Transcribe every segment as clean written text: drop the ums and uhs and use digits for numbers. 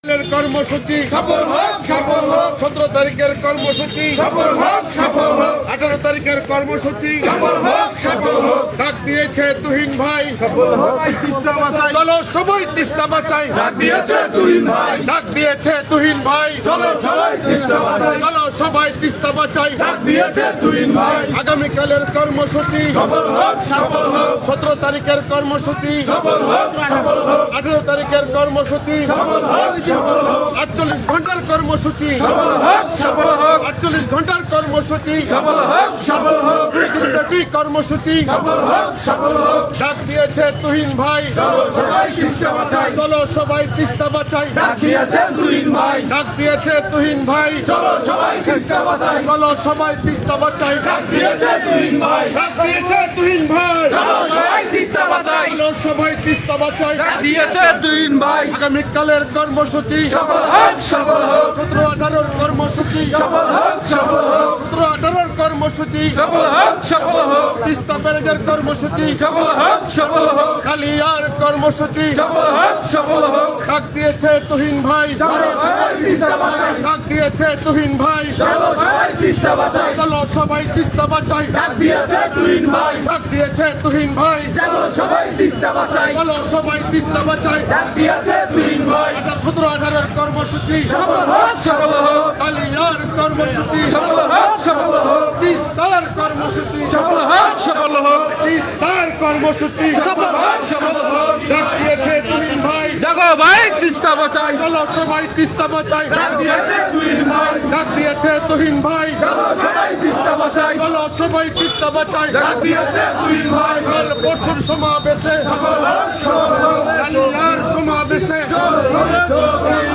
কর্মসূচি সফল হোক, সফল হোক, 17 তারিখের কর্মসূচি সফল হোক, সফল হোক, 18 তারিখের কর্মসূচি সফল হোক, সফল হোক, ডাক দিয়েছে তুহিন ভাই। সফল হোক, তিস্তা বাঁচাই, চলো সবাই তিস্তা বাঁচাই, ডাক দিয়েছে তুহিন ভাই, ডাক দিয়েছে তুহিন ভাই। চলো সবাই তিস্তা বাঁচাই, চলো সবাই তিস্তা বাঁচাই, ডাক দিয়েছে তুহিন ভাই, আগামীকালের কর্মসূচি সফল হোক, সফল হোক, 17 তারিখের কর্মসূচি, সফল হোক, সফল হোক, 18 তারিখের কর্মসূচি, সফল হোক, সফল হোক, 48 ঘন্টার কর্মসূচি, সফল হোক, সফল হোক, 48 ঘন্টার কর্মসূচি, সফল হোক, সফল হোক, দিনব্যাপী কর্মসূচি, সফল হোক, সফল হোক, ডাক দিয়েছে তুহিন ভাই। চলো সবাই তিস্তা বাঁচাই, চলো সবাই তিস্তা বাঁচাই, ডাক দিয়েছে তুহিন ভাই, ডাক দিয়েছে তুহিন ভাই। চলো সবাই তিস্তা বাঁচাই, চলো সবাই তিস্তা বাঁচাই, ডাক দিয়েছে তুহিন ভাই, ডাক দিয়েছে তুহিন ভাই। চলো সবাই তিস্তা বাঁচাই, চলো সবাই তিস্তা বাঁচাই, ডাক দিয়েছে তুহিন ভাই, আগামীকালের কর্মসূচি, সফল হোক, সফল হোক, 17-18 কর্মসূচি, সফল হোক, সফল হোক, 17-18 কর্মসূচি, সফল হোক, সফল হোক, তিস্তা ব্যারেজের কর্মসূচি, সফল হোক, সফল হোক, কালিয়ার কর্মসূচি, সফল হোক, সফল হোক, ডাক দিয়েছে তুহিন ভাই, চলো সবাই তিস্তা বাঁচাই, ডাক দিয়েছে তুহিন ভাই। চলো সবাই তিস্তা বাঁচাই, চলো সবাই তিস্তা বাঁচাই, ডাক দিয়েছে তুহিন ভাই, ডাক দিয়েছে তুহিন ভাই। চলো সবাই তিস্তা বাঁচাই, চলো সবাই তিস্তা বাঁচাই, ডাক দিয়েছে তুহিন ভাই, 17-18 কর্মসূচি, সফল হোক, সফল হোক, কালিয়ার কর্মসূচি, সফল হোক, সফল হোক, তিস্তার কর্মসূচি, সফল হোক, সফল হোক, তিস্তার কর্মসূচি, সফল হোক, সফল হোক, ডাক দিয়েছে তুহিন ভাই। জাগো ভাই তিস্তা বাঁচাই, চলো সবাই তিস্তা বাঁচাই, ডাক দিয়েছে তুহিন ভাই, ডাক দিয়েছে তুহিন ভাই। চলো সবাই তিস্তা বাঁচাই, চলো সবাই তিস্তা বাঁচাই, ডাক দিয়েছে তুহিন ভাই, কাল পরশুর সমাবেশে, সফল হোক, সফল হোক, কালিয়ার সমাবেশে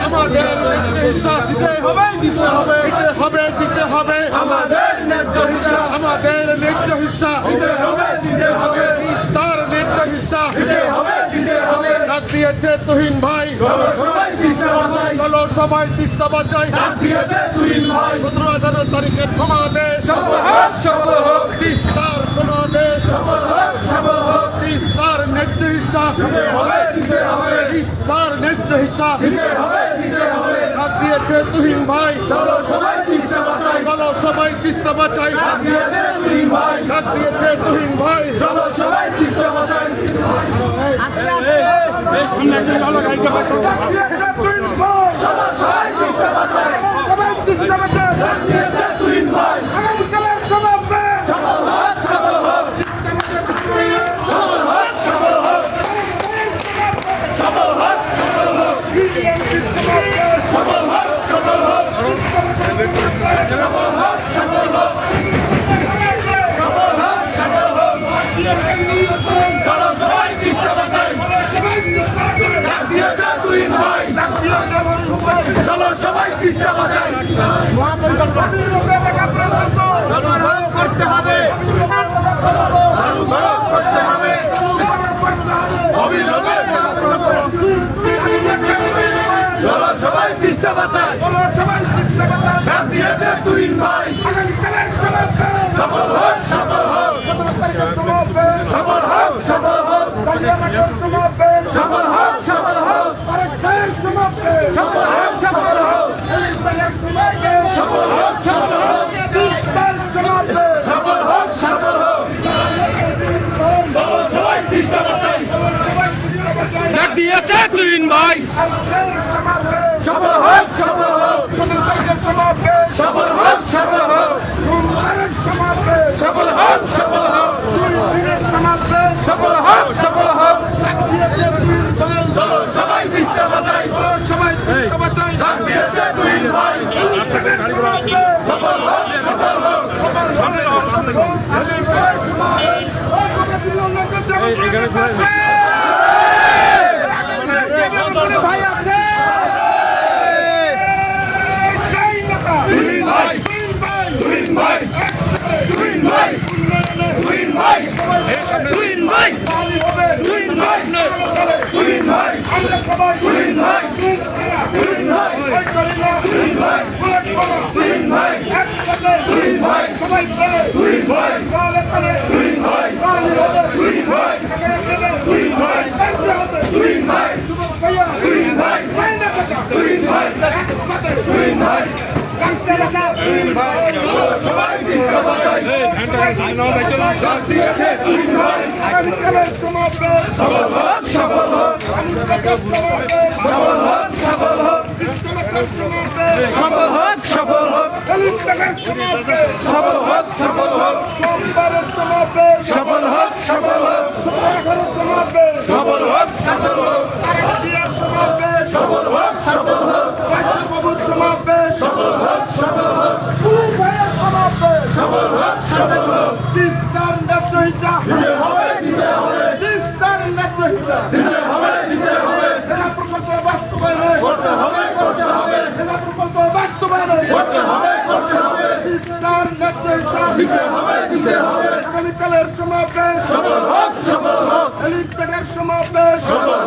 আমাদের ন্যায্য হিসাব দিতে হবে, দিতে হবে, দিতে হবে, দিতে হবে, আমাদের ন্যায্য হিসাব আমাদের ন্যায্য হিসাব, দিতে হবে, দিতে হবে, তার ন্যায্য হিসাব দিতে হবে, দিতে হবে, ডাক দিয়েছে তুহিন ভাই। চলো সবাই তিস্তা বাঁচাই, চলো সবাই তিস্তা বাঁচাই, ডাক দিয়েছে তুহিন ভাই, 17-18 তারিখের সমাবেশ, সফল হোক, সফল হোক, তিস্তার সমাবেশ, সফল হোক, সফল হোক, তিস্তার ন্যায্য হিসাব, দিতে হবে, দিতে হবে, তিস্তার ন্যায্য হিসাব দিতে হবে, দিতে হবে, ডাক দিয়েছে তুহিন ভাই। চলো সবাই তিস্তা বাঁচাই, চলো সবাই তিস্তা বাঁচাই, ডাক দিয়েছে তুহিন ভাই, ডাক দিয়েছে তুহিন ভাই। চলো সবাই তিস্তা বাঁচাই, ডাক দিয়েছে তুহিন ভাই, চলো সবাই তিস্তা বাঁচাই, ডাক দিয়েছে তুহিন ভাই, সফল হোক, সফল হোক, সফল হোক, সফল হোক, সফল হোক, সফল হোক, সফল হোক, সফল হোক, সফল হোক, সফল হোক, সফল হোক, সফল হোক, চলো সবাই তিস্তা বাঁচাই, ডাক দিয়েছে তুহিন ভাই, চলো সবাই তিস্তা বাঁচাই, অনুভব করতে হবে, অনুভব করতে হবে, অবিলম্বে চলো সবাই তিস্তা বাঁচাই, ডাক দিয়েছে তুহিন ভাই, সফল হোক, সফল হোক, সফল হোক, সফল হোক, সফল হোক, সফল হোক, সফল হোক, সফল হোক, সফল হোক, সফল হোক, সফল হোক, সফল হোক, চলো সবাই তিস্তা বাঁচাই, ডাক দিয়েছে তুহিন ভাই, সফল হোক, সফল হোক, সফল হোক, সফল হোক, সফল হোক, সফল হোক, সফল হোক, সফল হোক, চলো সবাই তিস্তা বাঁচাই, ডাক দিয়েছে তুহিন ভাই, সফল হোক, সফল হোক, তুহিন ভাই, তুহিন ভাই, তুহিন ভাই, তুহিন ভাই, তুহিন ভাই, তুহিন ভাই, তুহিন ভাই, তুহিন ভাই, তুহিন ভাই, তুহিন ভাই, তুহিন ভাই, তুহিন ভাই, তুহিন ভাই, তুহিন ভাই, তুহিন ভাই, তুহিন ভাই, তুহিন ভাই, তুহিন ভাই, তুহিন ভাই, তুহিন ভাই একসাথে তুহিন ভাই তুহিন ভাই চলো সবাই তিস্তা বাঁচাই ডাক দিয়েছে তুহিন ভাই আগামীকালের সমাবেশ সফল হোক সফল হোক সফল হোক সফল হোক সফল হোক সফল হোক সফল হোক সফল হোক সোমবারের সমাবেশ সফল হোক সফল হোক সমাবেশ সফল হোক সফল হোক সমাবেশ সফল হোক সফল হোক বাবুর সমাবেশ সফল হোক সফল হোক সমাবেশ সফল হোক সফল হোক তিস্তার ন্যায্য হিসাব দিতে হবে তিস্তার ন্যায্য হিসাব দিতে হবে জেলা প্রকল্প বাস্তবায়নে করতে হবে জেলা প্রকল্প বাস্তবায়নে করতে হবে তিস্তার ন্যায্য হিসাব দিতে হবে আগামীকালের সমাবেশ সফল হোক হেলিপ্যাডের সমাবেশ সফল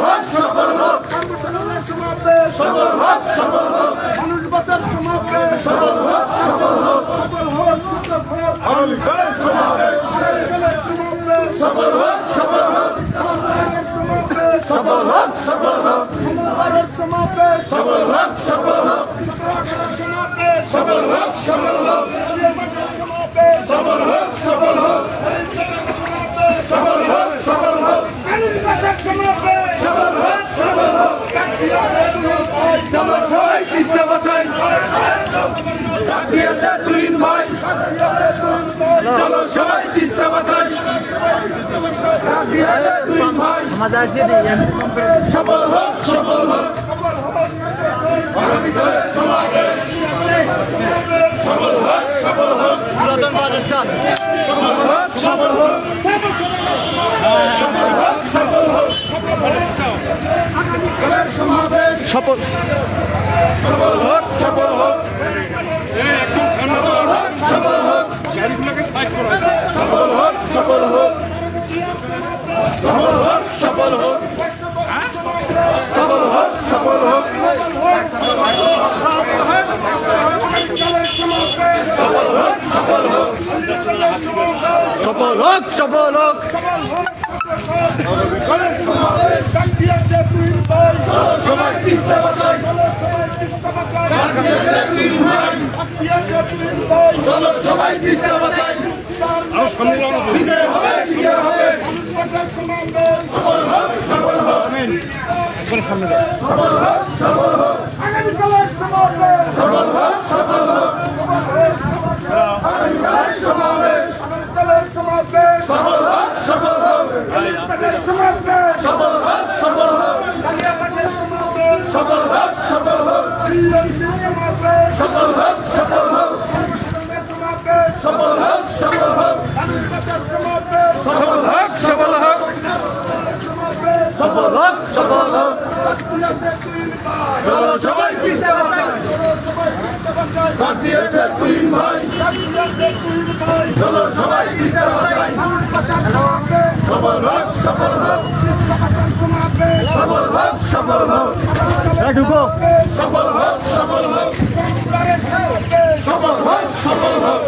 হোক কর্মশালার সমাবেশ সফল হোক মানুষ বাঁচার সমাবেশ সফল হোক আগামীকালের সমাবেশ সফল হোক সমাবেশ সফল হোক সমাবেশ সফল হোক সফল হোক সফল হোক সফল হোক সফল হোক সফল হোক সফল হোক সফল হোক সফল হোক চলো সবাই তিস্তা বাঁচাই ডাক দিয়েছে তুহিন ভাই চলো সবাই তিস্তা বাঁচাই ডাক দিয়েছে তুহিন ভাই সফল হোক আগামীকালের সমাবেশ সফল হোক সফল হোক সফল হোক আগামীকালের সমাবেশ সফল হোক সফল হোক সফল হোক সফল হোক সফল হোক সফল হোক সফল হোক সফল হোক সফল হোক সফল হোক সফল হোক সবাই তিস্তা বাঁচাই চলো সবাই তিস্তা বাঁচাই দিতে হবে সফল হোক সফল হোক সফল হোক সফল হোক আগামীকালের সমাবেশ সফল হোক সফল হোক আগামীকালের সমাবেশ সফল হোক সফল হোক সফল হোক সফল হোক সফল হোক সফল হোক সফল হোক সফল হোক সফল হোক সফল হোক সফল হোক সফল হোক সফল হোক সফল হোক চলো সবাই তিস্তা বাঁচাই ডাক দিয়েছে তুহিন ভাই চলো সবাই তিস্তা বাঁচাই সফল হোক সফল হোক সফল হোক সফল হোক ঢুকো সফল হোক সফল হোক সফল হোক সফল হোক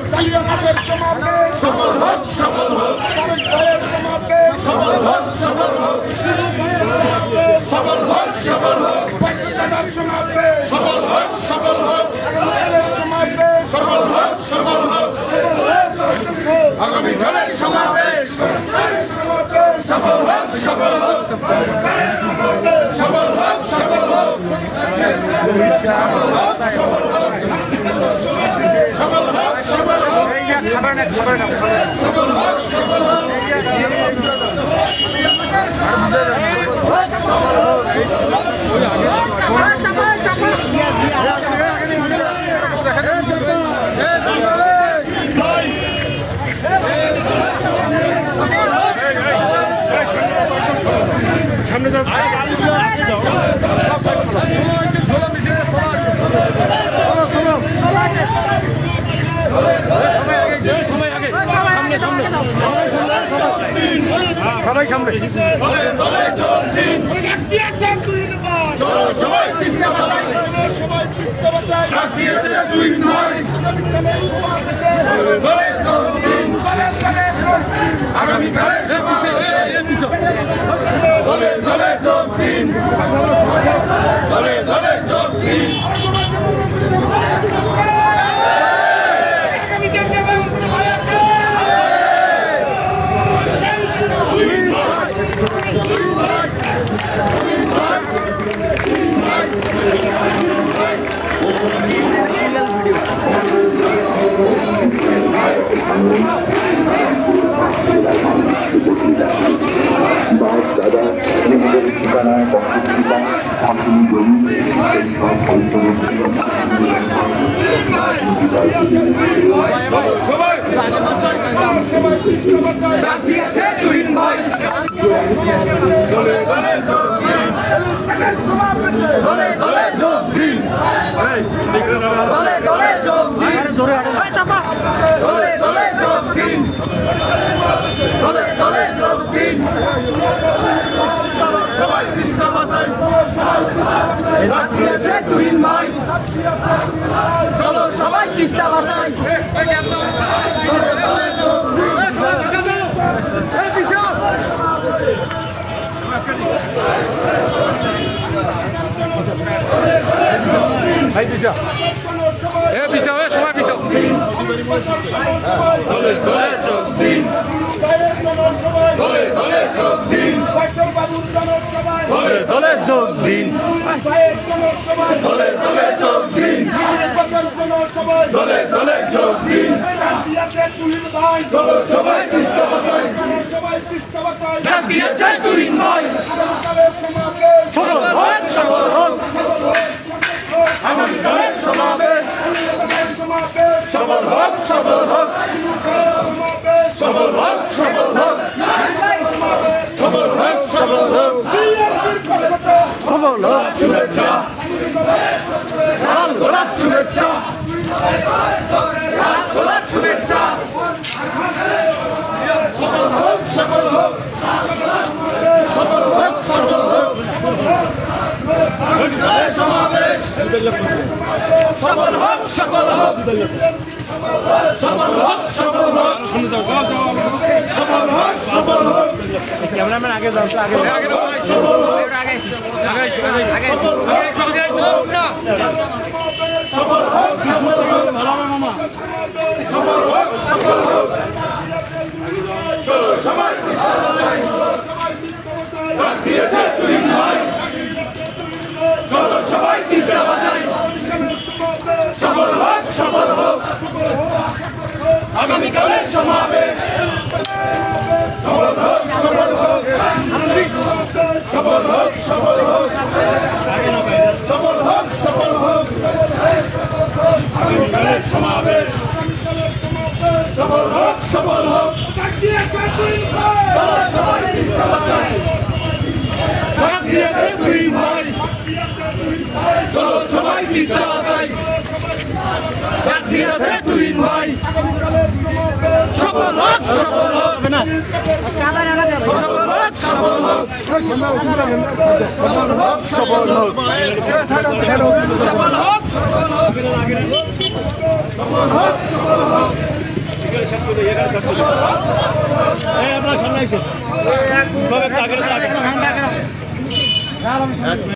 সফল হোক সফল হোক সফল হোক সফল হোক সফল হোক সফল হোক সফল হোক সফল হোক সফল হোক সফল হোক আগামীকালের সমাবেশ সফল হোক সফল হোক সফল হোক সফল হোক সফল হোক সফল হোক সফল হোক সফল হোক সফল হোক সফল সামনে যাও সবাই সামনে সবাই তিস্তা বাঁচাই আগামীকালের দলে দলে যোগ দিন দলে দলে যোগ দিন বাস দাদা নিজেদের ঠিকানায় বসতভিটা সম্পূর্ণ জমি সবাই ডাক দিয়েছে তুহিন ভাই দলে দলে যোগ দিন দলে দলে যোগ দিন দলে দলে যোগ দিন দলে দলে যোগ দিন দলে দলে যোগ দিন সবাই ইস্তফা চাই ডাক দিয়েছে তুহিন ভাই চলো সবাই তিস্তা বাঁচাই দলে দলে যোগ দিন সবাই পিছাও দলে দলে যোগ দিন দলে দলে যোগ দিন বাবুর জনসভায় দলে দলে যোগ দিন দলে দলে যোগ দিন জনসভায় দলে দলে যোগ দিন তুহিন ভাই চলো সবাই ইস্তফা চাই সবাই ইস্তফা চাই ডাক দিয়েছে তুহিন ভাই আগামীকালের সমাবেশ সফল হোক সফল হোক আগামীকালের সমাবেশ সমাবেশ সফল হোক সফল হোক সমাবেশ সফল হোক সফল হোক সফল হোক সফল হোক বিএনপির পক্ষে সফল হোক শুভেচ্ছা লাল গোলাপ শুভেচ্ছা লাল গোলাপ শুভেচ্ছা সফল হোক সফল হোক সফল হোক সফল হোক আগামীকালের সমাবেশ সফল হোক সফল হোক সফল হোক সফল হোক সফল হোক সফল হোক ক্যামেরাম্যান আগে যাও আগে সফল হোক সফল হোক সফল হোক সফল হোক সফল হোক চলো সবাই ডাক দিয়েছে তুহিন ভাই চলো সবাই তিস্তা বাজাই সফল হোক সফল হোক আগামীকালের সমাবেশ সফল হোক সফল হোক সফল হোক সফল হোক সফল হোক সফল হোক আগামীকালের সমাবেশ সফল হোক সফল হোক চলো সবাই তিস্তা বাজাই ডাক দিয়েছে তুহিন ভাই চলো সবাই তিস্তা বাজাই ডাক দিয়েছে তুহিন ভাই সফল হোক সফল হোক সফল হোক সফল হোক সফল হোক সফল হোক সফল হোক সফল হোক আপনার সামনে এসে